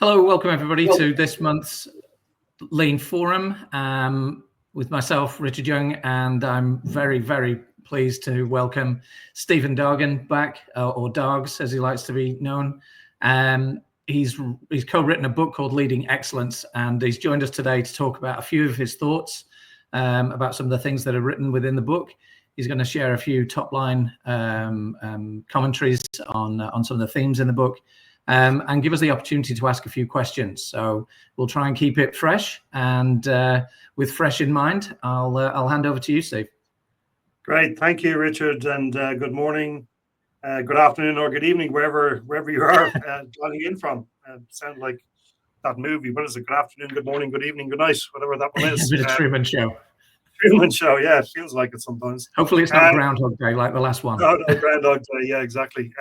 Hello, welcome everybody to this month's Lean Forum with myself, Richard Young, and I'm very, very pleased to welcome Stephen Dargan back, or Dargs as he likes to be known. He's co-written a book called Leading Excellence, and he's joined us today to talk about a few of his thoughts about some of the things that are written within the book. He's going to share a few top-line commentaries on some of the themes in the book. And give us the opportunity to ask a few questions. So we'll try and keep it fresh, and with fresh in mind, I'll hand over to you, Steve. Great, thank you, Richard, and good morning, good afternoon, or good evening, wherever you are joining in from. Sound like that movie. What is it? Good afternoon, good morning, good evening, good night, whatever that one is. A bit of Truman Show. Truman Show, yeah, it feels like it sometimes. Hopefully it's not Groundhog Day like the last one. No, Groundhog Day, yeah, exactly.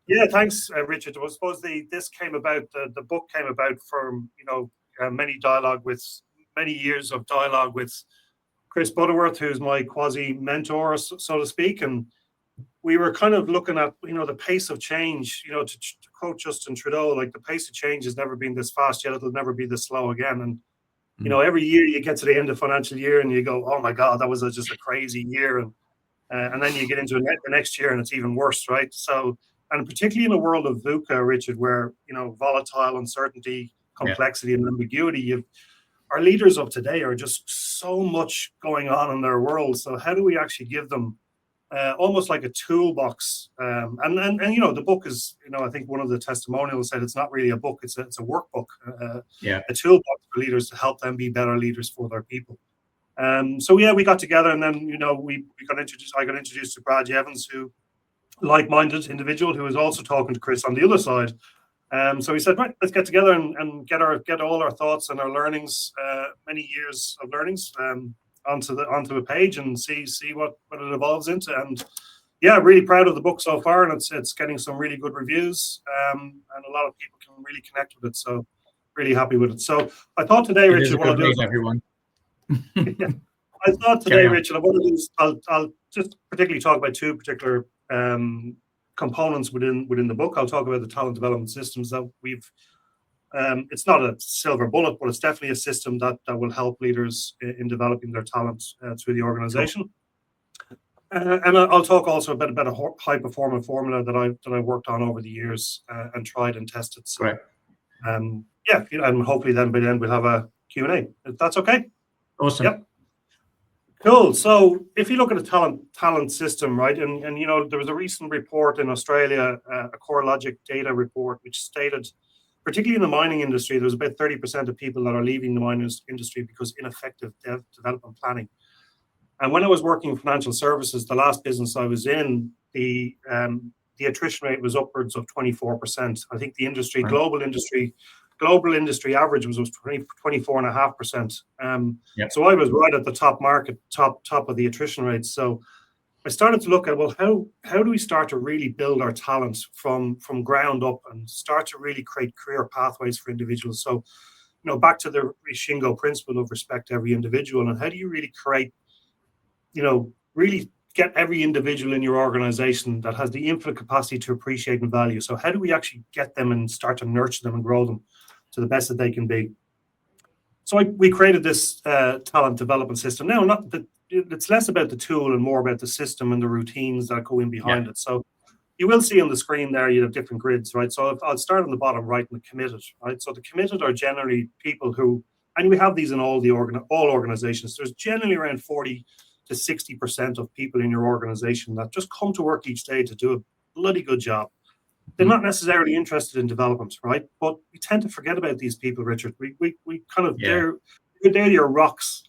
Yeah, thanks, Richard. I suppose the book came about from many years of dialogue with Chris Butterworth, who's my quasi mentor, so to speak, and we were kind of looking at the pace of change. To quote Justin Trudeau, like, the pace of change has never been this fast yet; it'll never be this slow again. And every year you get to the end of financial year and you go, oh my God, that was just a crazy year, and then you get into the next year and it's even worse, right? So. And particularly in a world of VUCA, Richard, where volatile, uncertainty, complexity, and ambiguity, our leaders of today are just so much going on in their world. So how do we actually give them almost like a toolbox? And the book is, I think one of the testimonials said it's not really a book; it's a workbook, a toolbox for leaders to help them be better leaders for their people. So yeah, we got together, and then we got introduced. I got introduced to Brad Evans, who. Like-minded individual who was also talking to Chris on the other side. So we said, right, let's get together and get all our thoughts and our learnings, many years of learnings, onto a page and see what it evolves into. And yeah, really proud of the book so far, and it's getting some really good reviews, and a lot of people can really connect with it. So really happy with it. So I thought today, Richard, what I'll do, everyone. Yeah, I thought today, Richard, what I'll do is I'll just particularly talk about two particular components within the book. I'll talk about the talent development systems that we've. It's not a silver bullet, but it's definitely a system that will help leaders in developing their talent through the organization. And I'll talk also about a high performance formula that I worked on over the years and tried and tested. So, right. Yeah, and hopefully then by the end we'll have a Q&A. If that's okay. Awesome. Yep. Cool. So if you look at a talent system, right, and there was a recent report in Australia, a CoreLogic data report, which stated, particularly in the mining industry, there was about 30% of people that are leaving the mining industry because ineffective development planning. And when I was working in financial services, the last business I was in, the attrition rate was upwards of 24%. I think the industry, right. Global industry average was 24.5%. So I was right at the top of the attrition rate. So I started to look at, well, how do we start to really build our talent from ground up and start to really create career pathways for individuals? So, back to the Shingo principle of respect every individual, and how do you really create, really get every individual in your organization that has the infinite capacity to appreciate and value? So how do we actually get them and start to nurture them and grow them to the best that they can be? So we created this talent development system. Now, it's less about the tool and more about the system and the routines that go in behind it. So you will see on the screen there, you have different grids, right? So I'll start on the bottom right in the committed, right? So the committed are generally people who, and we have these in all organizations, there's generally around 40 to 60% of people in your organization that just come to work each day to do a bloody good job. They're not necessarily interested in development, right? But we tend to forget about these people, Richard. We kind of they're your rocks,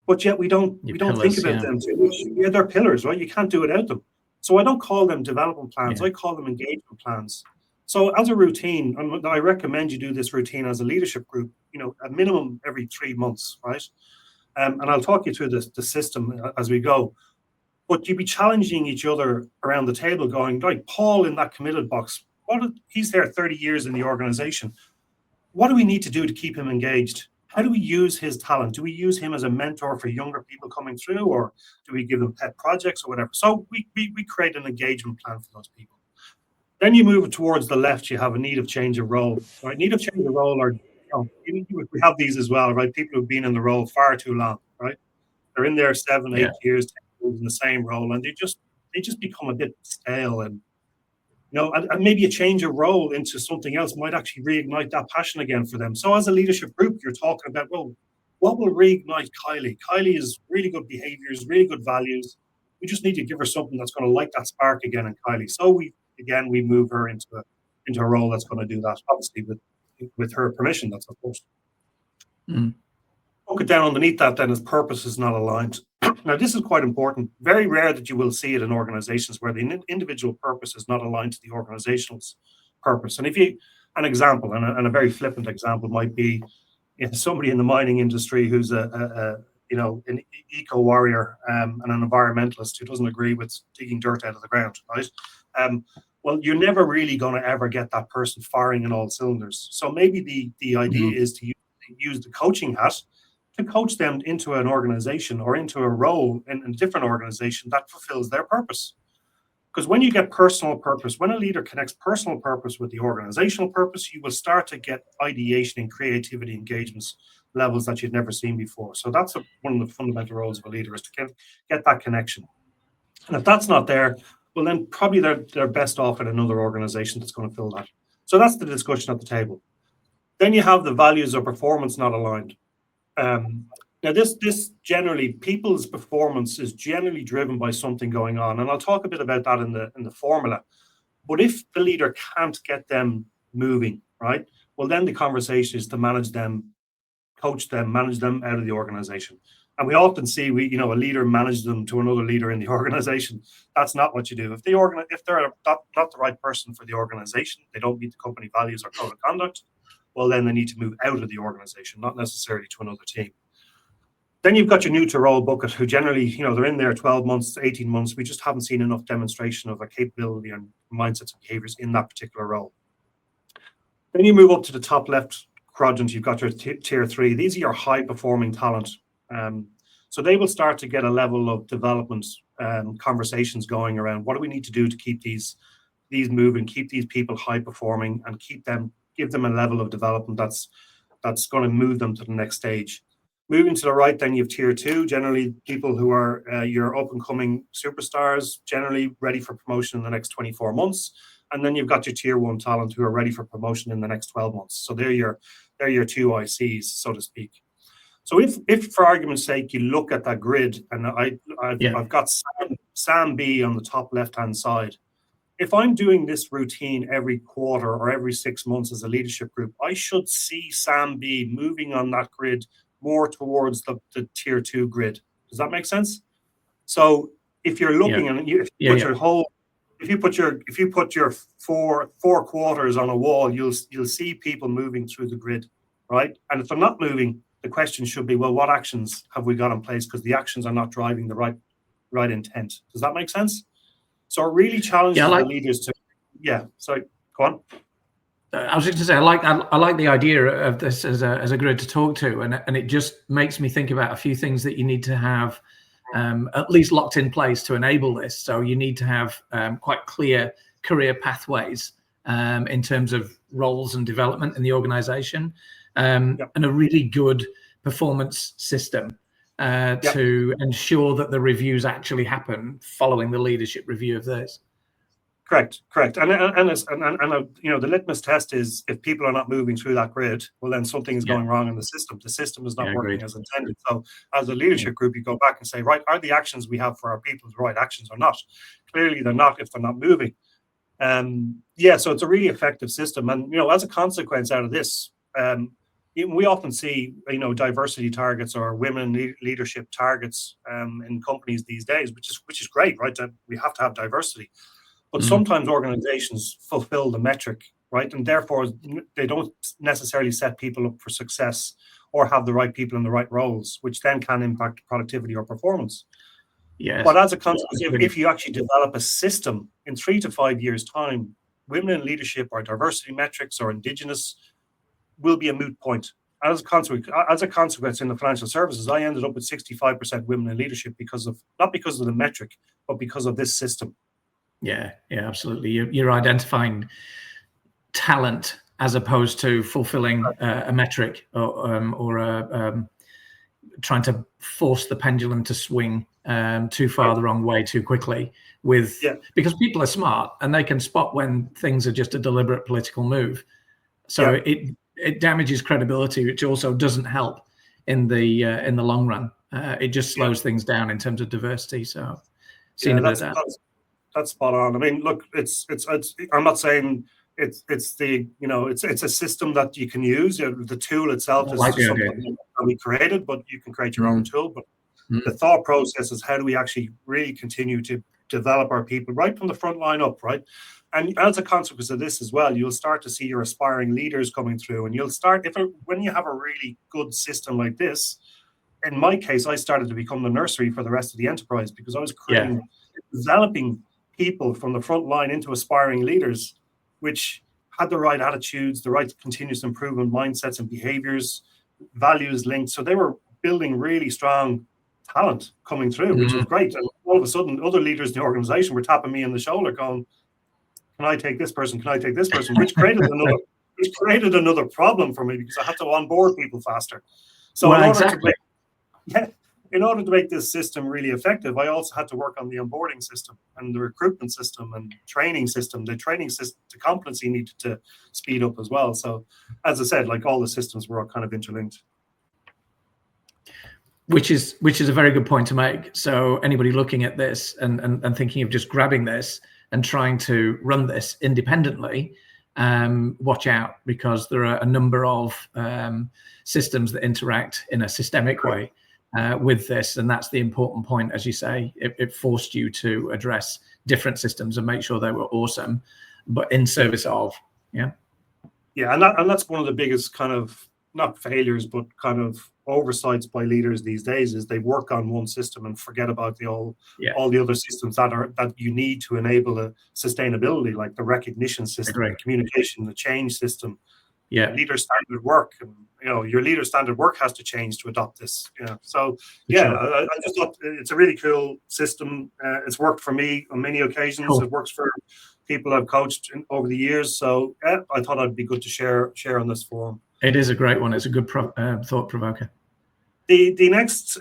but yet we don't think about them too much. Yeah, they're pillars, right? You can't do without them. So I don't call them development plans. I call them engagement plans. So as a routine, and I recommend you do this routine as a leadership group, a minimum every 3 months, right? And I'll talk you through the system as we go. But you'd be challenging each other around the table going, like Paul in that committed box, he's there 30 years in the organization. What do we need to do to keep him engaged? How do we use his talent? Do we use him as a mentor for younger people coming through, or do we give them pet projects or whatever? So we create an engagement plan for those people. Then you move towards the left, you have a need of change of role, right? Need of change of role are, we have these as well, right? People who've been in the role far too long, right? They're in there 7, 8 Yeah. years, 10 years in the same role, and they just become a bit stale. And and maybe a change of role into something else might actually reignite that passion again for them. So as a leadership group, you're talking about, well, what will reignite Kylie? Kylie is really good behaviors, really good values. We just need to give her something that's going to light that spark again in Kylie. So we move her into a role that's going to do that, obviously with her permission. That's of course. Broke it down underneath that then is purpose is not aligned. Now, this is quite important. Very rare that you will see it in organizations where the individual purpose is not aligned to the organization's purpose. And an example, and a very flippant example might be somebody in the mining industry who's an eco warrior and an environmentalist who doesn't agree with digging dirt out of the ground, right? Well, you're never really going to ever get that person firing in all cylinders. So maybe the idea is to use the coaching hat to coach them into an organization or into a role in a different organization that fulfills their purpose. Because when you get personal purpose, when a leader connects personal purpose with the organizational purpose, you will start to get ideation and creativity engagements levels that you've never seen before. So that's one of the fundamental roles of a leader, is to get that connection. And if that's not there, well, then probably they're best off in another organization that's going to fill that. So that's the discussion at the table. Then you have the values or performance not aligned. Now, this generally, people's performance is generally driven by something going on, and I'll talk a bit about that in the formula. But if the leader can't get them moving, right, well, then the conversation is to manage them, coach them, manage them out of the organization. And we often see a leader manage them to another leader in the organization. That's not what you do. If they're not the right person for the organization, they don't meet the company values or code of conduct, well, then they need to move out of the organization, not necessarily to another team. Then you've got your new to role bucket, who generally, they're in there 12 months, 18 months. We just haven't seen enough demonstration of a capability and mindsets and behaviors in that particular role. Then you move up to the top left quadrant. You've got your tier 3. These are your high performing talent. So they will start to get a level of development conversations going around what do we need to do to keep these moving, keep these people high performing, and give them a level of development that's going to move them to the next stage. Moving to the right, then you have tier 2, generally people who are your up and coming superstars, generally ready for promotion in the next 24 months. And then you've got your tier 1 talent who are ready for promotion in the next 12 months. So they're your 2 ICs, so to speak. So if for argument's sake, you look at that grid, and I've got Sam B on the top left-hand side. If I'm doing this routine every quarter or every 6 months as a leadership group, I should see Sam B moving on that grid more towards the tier 2 grid. Does that make sense? So if you're looking and if you put your four quarters on a wall, you'll see people moving through the grid, right? And if they're not moving, the question should be, well, what actions have we got in place? Because the actions are not driving the right intent. Does that make sense? So it really challenges the leaders to, sorry, go on. I was just going to say, I like the idea of this as a grid to talk to, and it just makes me think about a few things that you need to have at least locked in place to enable this. So you need to have quite clear career pathways in terms of roles and development in the organization, and a really good performance system to ensure that the reviews actually happen following the leadership review of this. Correct. And the litmus test is if people are not moving through that grid, well, then something is going wrong in the system. The system is not working as intended. So as a leadership group, you go back and say, right, are the actions we have for our people the right actions or not? Clearly they're not if they're not moving. So it's a really effective system. And, as a consequence out of this, we often see, diversity targets or women leadership targets in companies these days, which is great, right? We have to have diversity. But sometimes organizations fulfill the metric, right? And therefore, they don't necessarily set people up for success or have the right people in the right roles, which then can impact productivity or performance. Yes. But as a consequence, if you actually develop a system in 3 to 5 years' time, women in leadership or diversity metrics or indigenous will be a moot point. As a consequence, in the financial services, I ended up with 65% women in leadership not because of the metric, but because of this system. Yeah, absolutely. You're identifying talent as opposed to fulfilling a metric or trying to force the pendulum to swing too far the wrong way too quickly. Because people are smart and they can spot when things are just a deliberate political move. So it damages credibility, which also doesn't help in the long run. It just slows things down in terms of diversity. So seen a bit of that. That's spot on. I mean, look, it's I'm not saying it's a system that you can use. The tool itself is something that we created, but you can create your own tool. But the thought process is, how do we actually really continue to develop our people right from the front line up, right? And as a consequence of this as well, you'll start to see your aspiring leaders coming through, and you'll start when you have a really good system like this. In my case, I started to become the nursery for the rest of the enterprise, because I was developing people from the front line into aspiring leaders, which had the right attitudes, the right continuous improvement mindsets and behaviors, values linked. So they were building really strong talent coming through, which was great. And all of a sudden, other leaders in the organization were tapping me on the shoulder going, can I take this person? Can I take this person? Which created another problem for me, because I had to onboard people faster. So in order to make this system really effective, I also had to work on the onboarding system and the recruitment system and training system. The training system, the competency needed to speed up as well. So, as I said, like, all the systems were all kind of interlinked. Which is a very good point to make. So anybody looking at this and thinking of just grabbing this and trying to run this independently, watch out, because there are a number of systems that interact in a systemic way with this, and that's the important point. As you say, it forced you to address different systems and make sure they were awesome, but in service of. And that's one of the biggest kind of, not failures, but kind of oversights by leaders these days, is they work on one system and forget about all the other systems that you need to enable a sustainability, like the recognition system, the communication, the change system, leader standard work. And, your leader standard work has to change to adopt this. So I just thought it's a really cool system. It's worked for me on many occasions. Cool. It works for people I've coached over the years. So I thought it'd be good to share on this forum. It is a great one. It's a good thought provoker. The next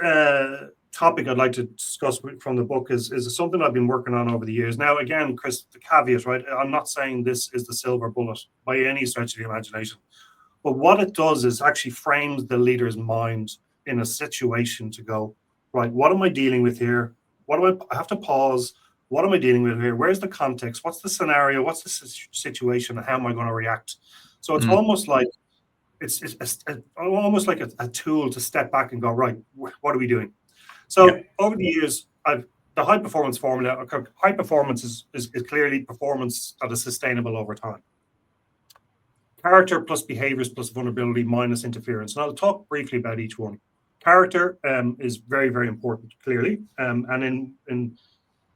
topic I'd like to discuss from the book is something I've been working on over the years. Now, again, Chris, the caveat, right? I'm not saying this is the silver bullet by any stretch of the imagination, but what it does is actually frames the leader's mind in a situation to go, right, what am I dealing with here? I have to pause. What am I dealing with here? Where's the context? What's the scenario? What's the situation? And how am I going to react? So it's almost like it's almost like a tool to step back and go, right, what are we doing? So over the years, the high performance formula, high performance is clearly performance that is sustainable over time. Character plus behaviors plus vulnerability minus interference. And I'll talk briefly about each one. Character is very, very important, clearly. And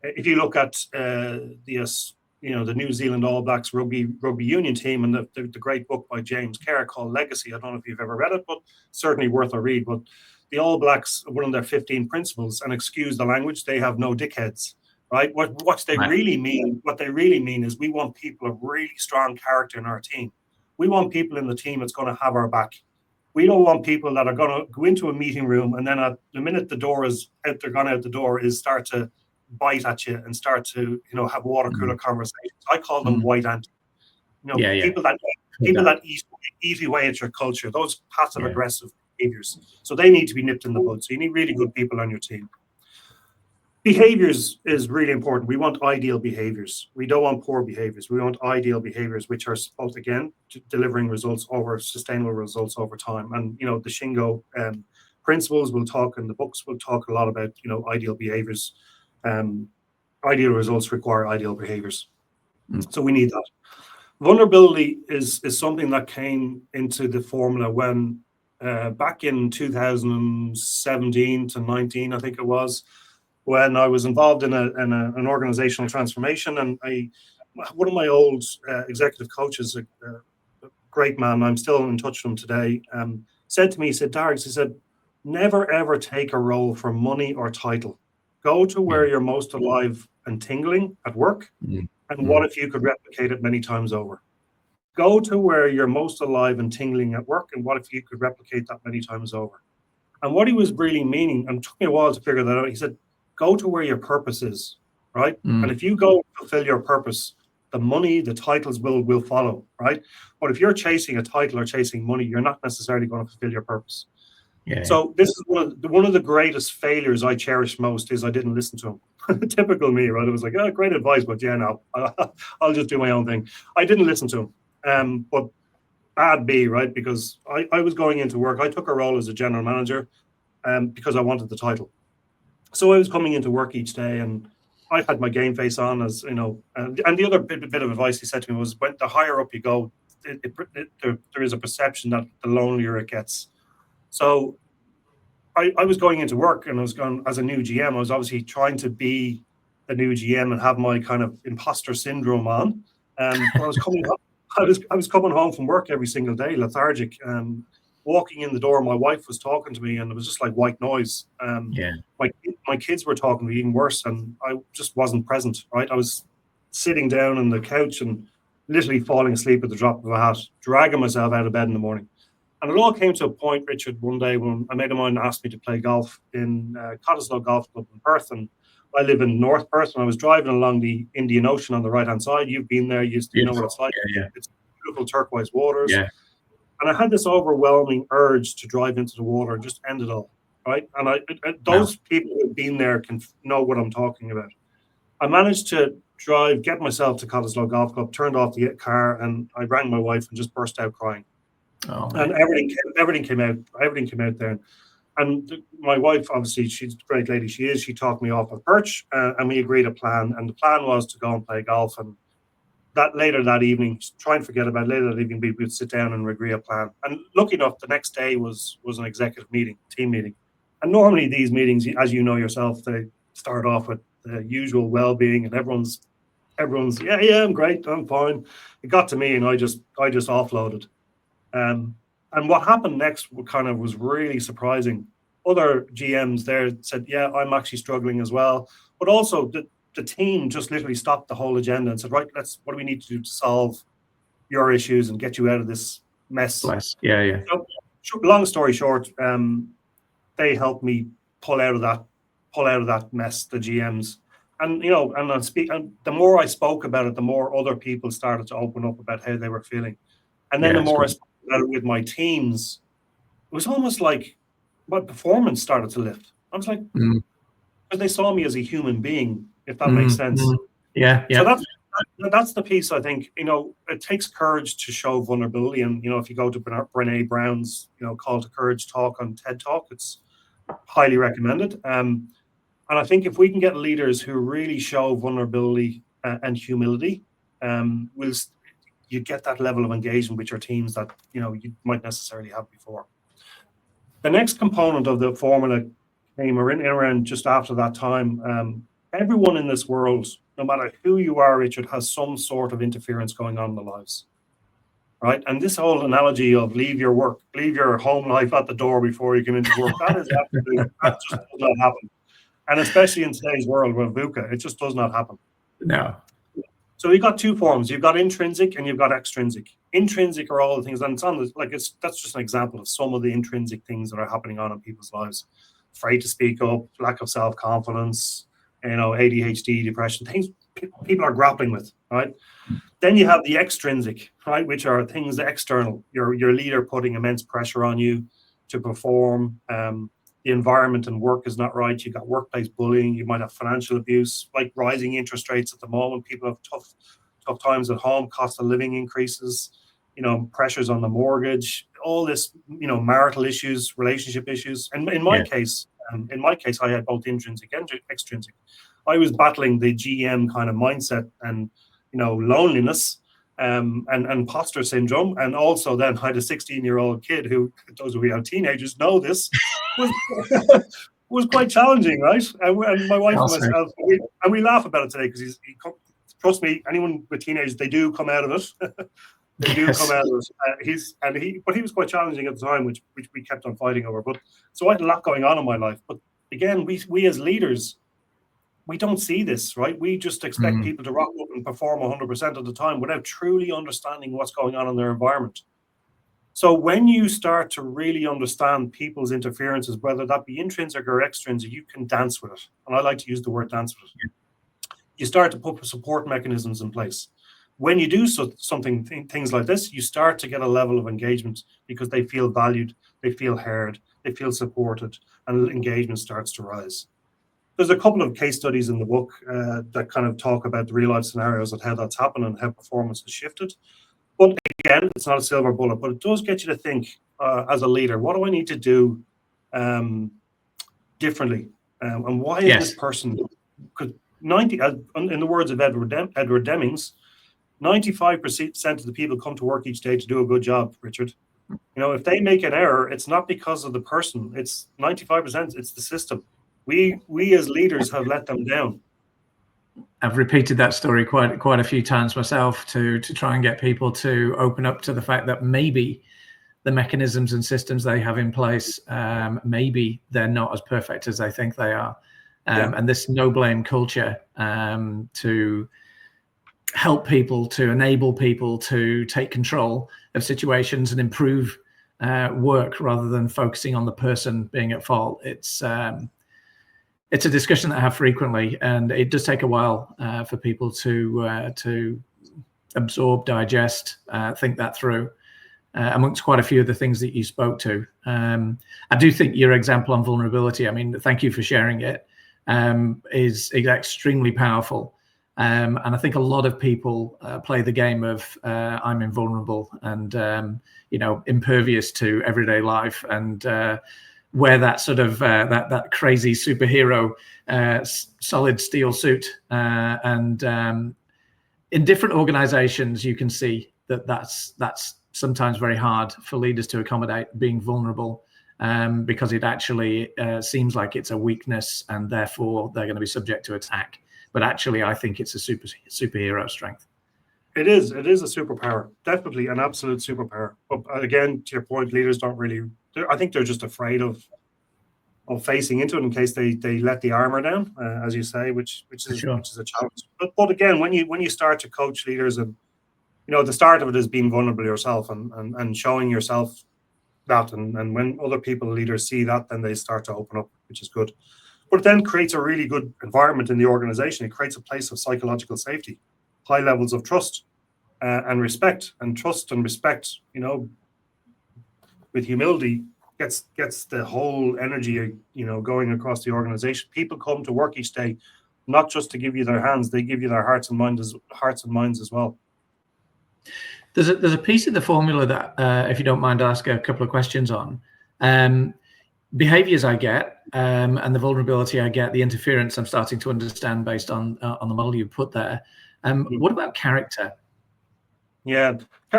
if you look at the New Zealand All Blacks rugby union team, and the great book by James Kerr called Legacy. I don't know if you've ever read it, but certainly worth a read. But the All Blacks, one of their 15 principles, and excuse the language, they have no dickheads, right? What they really mean is, we want people of really strong character in our team. We want people in the team that's going to have our back. We don't want people that are going to go into a meeting room and then at the minute they're gone out the door, is start to bite at you and start to have water cooler conversations. I call them white anti. People that eat away at your culture, those passive aggressive behaviors. So they need to be nipped in the bud. So you need really good people on your team. Behaviors is really important. We want ideal behaviors. We don't want poor behaviors. We want ideal behaviors, which are supposed, again, to delivering sustainable results over time. And the Shingo principles we'll talk, and the books will talk a lot about ideal behaviors. Ideal results require ideal behaviors. So we need that. Vulnerability is something that came into the formula when back in 2017 to 19, I think it was, when I was involved in an organizational transformation. And one of my old executive coaches, a great man, I'm still in touch with him today, said to me, he said, Dargs, he said, never ever take a role for money or title. Go to where you're most alive and tingling at work. And what if you could replicate it many times over? Go to where you're most alive and tingling at work. And what if you could replicate that many times over? And what he was really meaning, and it took me a while to figure that out, he said, go to where your purpose is, right? And if you go fulfill your purpose, the money, the titles will follow, right? But if you're chasing a title or chasing money, you're not necessarily going to fulfill your purpose. So this is one of the greatest failures I cherish most is I didn't listen to him. Typical me, right? It was like, oh, great advice, but yeah, no, I'll just do my own thing. I didn't listen to him. But bad B, right? Because I was going into work. I took a role as a general manager because I wanted the title. So I was coming into work each day and I had my game face on, as you know. And the other bit of advice he said to me was, when the higher up you go, there is a perception that the lonelier it gets. So I was going into work and I was going as a new GM. I was obviously trying to be the new GM and have my kind of imposter syndrome on. But I was coming up. I was coming home from work every single day, lethargic. Walking in the door, my wife was talking to me, and it was just like white noise. My kids were talking to me, even worse, and I just wasn't present. Right, I was sitting down on the couch and literally falling asleep at the drop of a hat, dragging myself out of bed in the morning. And it all came to a point, Richard, one day when a mate of mine asked me to play golf in Cottesloe Golf Club in Perth, and I live in North Perth, and I was driving along the Indian Ocean on the right-hand side. You've been there, you know what it's like. It's beautiful turquoise waters. And I had this overwhelming urge to drive into the water and just end it all, right? And those people who've been there can know what I'm talking about. I managed to get myself to Cottesloe Golf Club, turned off the car, and I rang my wife and just burst out crying. And everything came out there. And my wife, obviously, she's a great lady. She talked me off a perch, and we agreed a plan. And the plan was to go and play golf. And later that evening, try and forget about it. Later that evening, we would sit down and agree a plan. And lucky enough, the next day was an executive meeting, team meeting. And normally these meetings, as you know yourself, they start off with the usual well-being, and everyone's yeah, I'm great, I'm fine. It got to me, and I just offloaded. And what happened next was really surprising. Other GMs there said, yeah, I'm actually struggling as well. But also the team just literally stopped the whole agenda and said, right, what do we need to do to solve your issues and get you out of this mess? So, long story short, they helped me pull out of that mess, the GMs. And and the more I spoke about it, the more other people started to open up about how they were feeling. And then the more I spoke about it with my teams, it was almost like my performance started to lift. I was like, because they saw me as a human being, if that makes sense. So that's the piece. I think it takes courage to show vulnerability. And if you go to Brené Brown's Call to Courage talk on TED Talk, it's highly recommended. And I think if we can get leaders who really show vulnerability and humility, you get that level of engagement with your teams that you might necessarily have before. The next component of the formula came around just after that time. Everyone in this world, no matter who you are, Richard, has some sort of interference going on in their lives, right? And this whole analogy of leave your home life at the door before you come into work, that just does not happen. And especially in today's world with VUCA, it just does not happen. No. So you've got two forms. You've got intrinsic and you've got extrinsic. Intrinsic are all the things, and that's just an example of some of the intrinsic things that are happening on in people's lives. Afraid to speak up, lack of self-confidence, ADHD, depression, things people are grappling with, right? Then you have the extrinsic, right, which are things external. Your leader putting immense pressure on you to perform. The environment and work is not right. You got workplace bullying. You might have financial abuse, like rising interest rates at the moment. People have tough times at home. Cost of living increases. Pressures on the mortgage. All this, marital issues, relationship issues. And in my case, I had both intrinsic and extrinsic. I was battling the GM kind of mindset and loneliness. And imposter syndrome, and also then I had a 16-year-old kid who, those of you who are teenagers know this, was quite challenging, right? And my wife and myself, and we laugh about it today because trust me, anyone with teenagers, they do come out of it. They do come out of it. But he was quite challenging at the time, which we kept on fighting over. But so I had a lot going on in my life. But again, we as leaders, we don't see this, right? We just expect people to rock up and perform 100% of the time without truly understanding what's going on in their environment. So when you start to really understand people's interferences, whether that be intrinsic or extrinsic, you can dance with it. And I like to use the word dance with it. You start to put support mechanisms in place. When you do things like this, you start to get a level of engagement because they feel valued, they feel heard, they feel supported, and engagement starts to rise. There's a couple of case studies in the book that kind of talk about the real life scenarios of how that's happened and how performance has shifted. But again, it's not a silver bullet, but it does get you to think as a leader, what do I need to do differently? And why is this person, because 90, in the words of Edward Demings, 95% of the people come to work each day to do a good job, Richard. You know, if they make an error, it's not because of the person. It's 95%, it's the system. We as leaders have let them down. I've repeated that story quite a few times myself to try and get people to open up to the fact that maybe the mechanisms and systems they have in place, maybe they're not as perfect as they think they are. And this no blame culture to help people, to enable people to take control of situations and improve work rather than focusing on the person being at fault. It's a discussion that I have frequently, and it does take a while for people to absorb, digest, think that through, amongst quite a few of the things that you spoke to. I do think your example on vulnerability, I mean, thank you for sharing it, is extremely powerful. And I think a lot of people play the game of I'm invulnerable and impervious to everyday life, and wear that sort of that crazy superhero solid steel suit. And in different organizations, you can see that's sometimes very hard for leaders to accommodate being vulnerable, because it actually seems like it's a weakness and therefore they're going to be subject to attack. But actually, I think it's a superhero strength. It is a superpower, definitely an absolute superpower. But again, to your point, leaders don't really, I think they're just afraid of facing into it in case they let the armor down, as you say, which is a challenge. But again, when you start to coach leaders, and the start of it is being vulnerable yourself and showing yourself that, and when other people, leaders, see that, then they start to open up, which is good. But it then creates a really good environment in the organization. It creates a place of psychological safety, high levels of trust and respect. And trust and respect, with humility, gets the whole energy, going across the organization. People come to work each day, not just to give you their hands; they give you their hearts and minds as well. There's a piece of the formula that, if you don't mind, I'll ask a couple of questions on. Behaviors I get, and the vulnerability I get, the interference I'm starting to understand based on the model you put there. What about character? Yeah,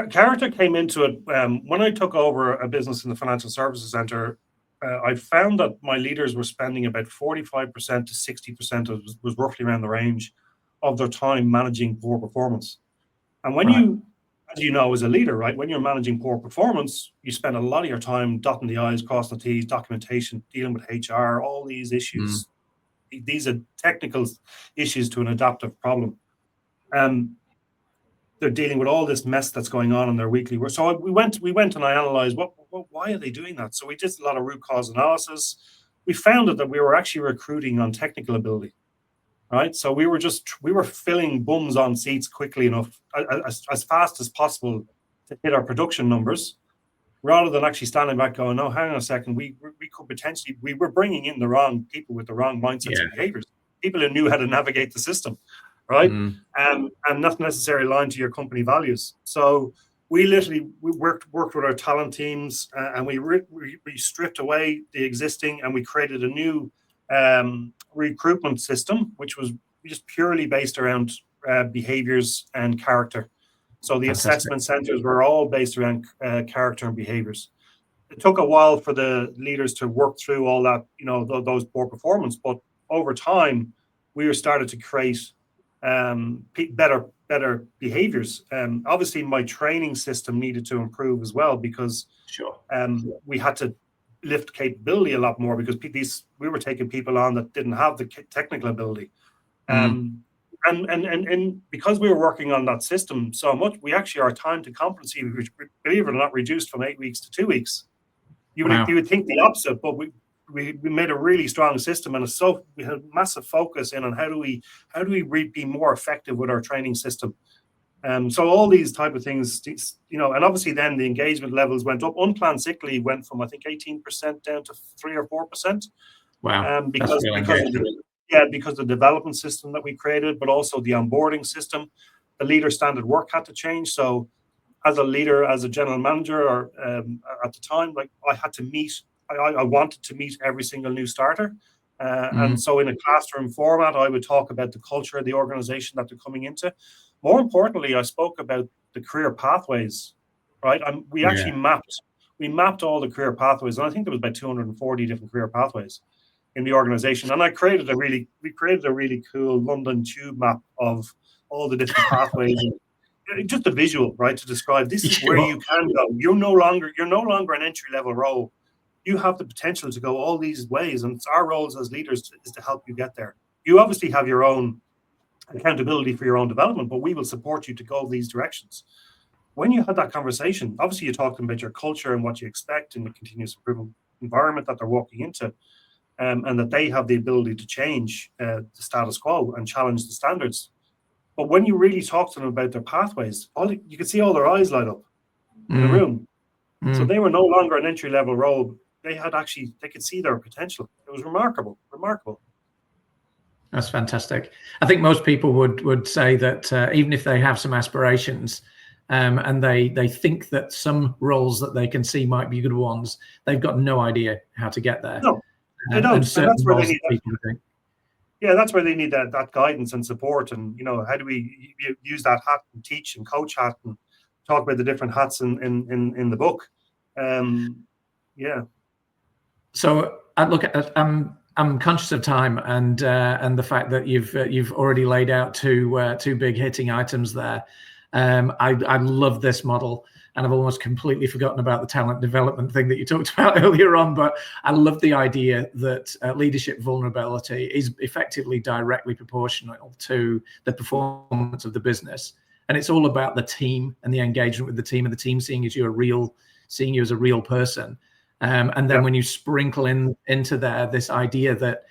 character came into it when I took over a business in the financial services center. I found that my leaders were spending about 45% to 60%, was roughly around the range of their time managing poor performance. And when you, as you know, as a leader, right, when you're managing poor performance, you spend a lot of your time dotting the I's, crossing the T's, documentation, dealing with HR, all these issues. These are technical issues to an adaptive problem. They're dealing with all this mess that's going on in their weekly work. So we went and I analyzed why are they doing that? So we did a lot of root cause analysis. We found that we were actually recruiting on technical ability. Right, so we were filling bums on seats quickly enough, as fast as possible, to hit our production numbers, rather than actually standing back going, no, hang on a second, we could potentially, we were bringing in the wrong people with the wrong mindsets and behaviors, people who knew how to navigate the system, right, and not necessarily aligned to your company values. So we literally worked with our talent teams, and we stripped away the existing, and we created a new recruitment system, which was just purely based around behaviors and character. So the assessment centers were all based around character and behaviors. It took a while for the leaders to work through all that, those poor performance, but over time, we were started to create better behaviors. Obviously, my training system needed to improve as well, because we had to lift capability a lot more, because we were taking people on that didn't have the technical ability. And because we were working on that system so much, we actually, our time to competency, believe it or not, reduced from 8 weeks to 2 weeks. You would think the opposite, but we made a really strong system, and we had massive focus in on how do we be more effective with our training system. So all these type of things, and obviously then the engagement levels went up. Unplanned sick leave went from, I think, 18% down to 3 or 4%. Wow. Because of the development system that we created, but also the onboarding system. The leader standard work had to change. So as a leader, as a general manager, or at the time, like I had to meet, I wanted to meet every single new starter. And so in a classroom format, I would talk about the culture of the organization that they're coming into. More importantly, I spoke about the career pathways, right? We actually mapped all the career pathways, and I think there was about 240 different career pathways in the organization. And we created a really cool London tube map of all the different pathways. Just a visual, right, to describe this is where you can go. You're no longer an entry-level role. You have the potential to go all these ways, and it's our roles as leaders is to help you get there. You obviously have your own accountability for your own development, but we will support you to go these directions. When you had that conversation, obviously you talked about your culture and what you expect in the continuous improvement environment that they're walking into, and that they have the ability to change the status quo and challenge the standards. But when you really talk to them about their pathways, you could see all their eyes light up in the room. So they were no longer an entry-level role. They could see their potential. It was remarkable. That's fantastic. I think most people would say that even if they have some aspirations, and they think that some roles that they can see might be good ones, they've got no idea how to get there. No, they don't. And that's where they need that. Yeah, that's where they need that guidance and support. And how do we use that hat and teach and coach hat and talk about the different hats in the book? So I'm conscious of time and the fact that you've already laid out two big hitting items there. I love this model, and I've almost completely forgotten about the talent development thing that you talked about earlier on. But I love the idea that leadership vulnerability is effectively directly proportional to the performance of the business, and it's all about the team and the engagement with the team, and the team seeing you as a real person. And then when you sprinkle into there this idea that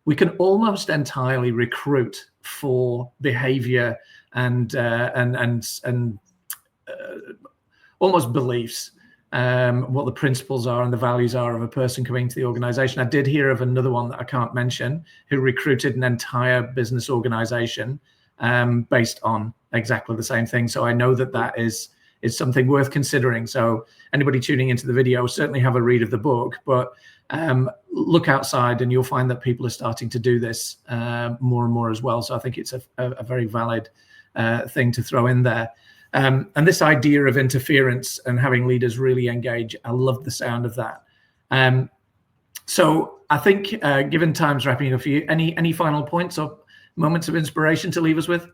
we can almost entirely recruit for behavior and almost beliefs, what the principles are and the values are of a person coming to the organization. I did hear of another one that I can't mention who recruited an entire business organization based on exactly the same thing. So I know that is something worth considering. So anybody tuning into the video, certainly have a read of the book, but look outside and you'll find that people are starting to do this more and more as well. So I think it's a very valid thing to throw in there. And this idea of interference and having leaders really engage, I love the sound of that. So I think given time's wrapping up for you, any final points or moments of inspiration to leave us with?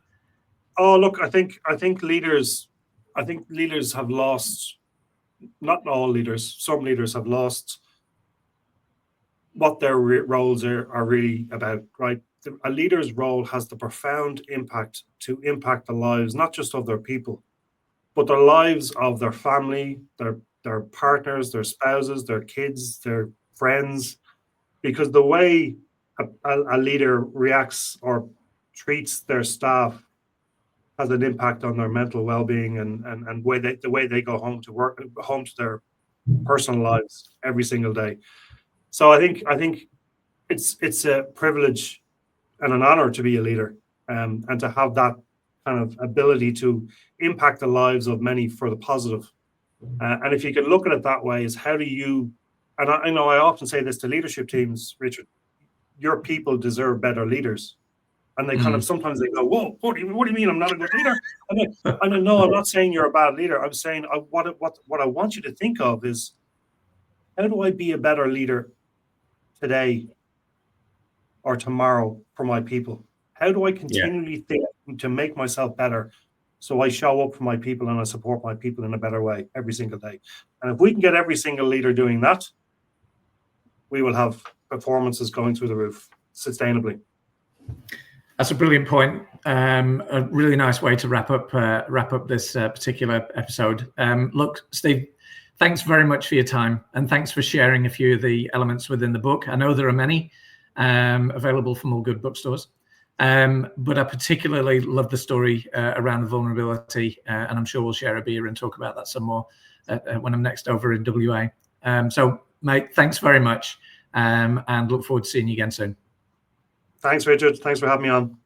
Oh, look, I think leaders have lost, not all leaders, some leaders have lost what their roles are really about, right? A leader's role has the profound impact to impact the lives, not just of their people, but the lives of their family, their partners, their spouses, their kids, their friends, because the way a leader reacts or treats their staff has an impact on their mental well-being and the way they go home to work, home to their personal lives every single day. So I think it's a privilege and an honor to be a leader, and to have that kind of ability to impact the lives of many for the positive. And if you can look at it that way, is how do you? And I know I often say this to leadership teams, Richard. Your people deserve better leaders. And they kind of sometimes they go, "Whoa, what do you mean I'm not a good leader?" And no, I'm not saying you're a bad leader. I'm saying what I want you to think of is, how do I be a better leader today or tomorrow for my people? How do I continually think to make myself better, so I show up for my people and I support my people in a better way every single day? And if we can get every single leader doing that, we will have performances going through the roof sustainably. That's a brilliant point. A really nice way to wrap up this particular episode. Look, Steve, thanks very much for your time, and thanks for sharing a few of the elements within the book. I know there are many available from all good bookstores, but I particularly love the story around the vulnerability, and I'm sure we'll share a beer and talk about that some more when I'm next over in WA. So, mate, thanks very much, and look forward to seeing you again soon. Thanks, Richard. Thanks for having me on.